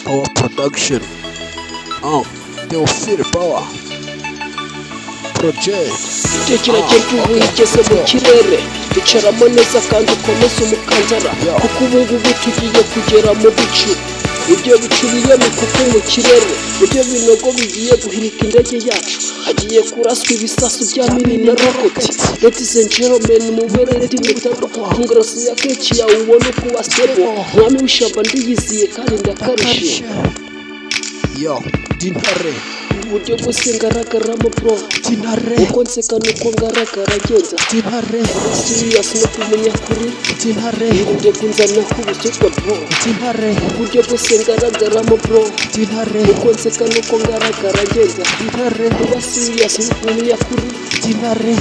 Power production. Theophile Power Project. Igihe kiragenda ubu igeze mu kirere, icaramo neza kandi ukomeze umukandara, kuko ubu ngubu tugiye kugera mu bicu. Ibyo bicu biyemikuku mu kirere, ibyo binogo bigiye guhirika indege yacu, hagiye kuraswa ibisasu bya mini na roketi. Ladies and gentlemen, mubere mutaro kongresi ya kenshi yawe ubona uko wasebo, mwami w'ishyamba ndiyiziye kandi ndakarishye. Intare uburyo bwose ngaragaramo bro, uko nseka nuko ngaragara genza, serious no kumenya kuri, uburyo kunzana kubusukwa bro, uburyo bwose ngaragaramo bro, uko nseka nuko ngaragara genza, kuba serious no kumenya kuri,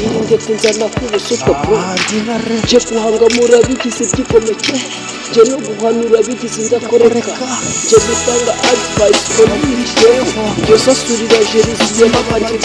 uburyo kunzana kubusukwa bro, je kuhanga murabigize byigomeke, je no guhanura bigize ndakoreka, je gutanga advice for me, byose surira Jerusalem y'abandi,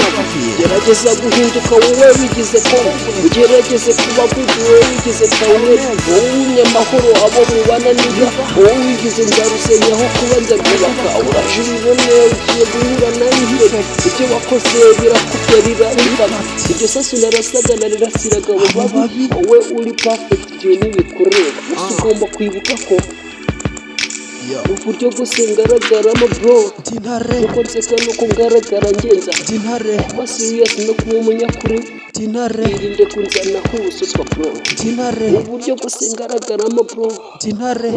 gerageza guhinduka wowe wigize ko, ugerageze kuba good wowe wigize Pawulo, wowe unyamahoro abo mubana niga, wowe wigize ndarusenya aho kuba ndagubaka, uraje ubibone ugiye guhura nayihe, ibyo wakoze birakubyarira imbaga, ibyo sasu narasagana rirasiraga babi, wowe uri perfect ibyo ntibikureba, ugomba kwibuka ko uburyo bwose ngaragaramo bro, uko nseka nuko ngaragara ngenza, kuba serious no kuba umunyakuri, irinde kunzana kubusutwa bro, uburyo bwose ngaragaramo bro,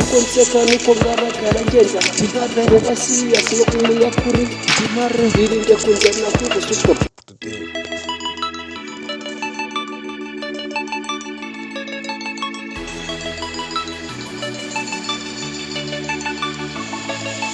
uko nseka nuko ngaragara ngenza, kuba serious no kuba umunyakuri, irinde kunzana kubusutwa bro.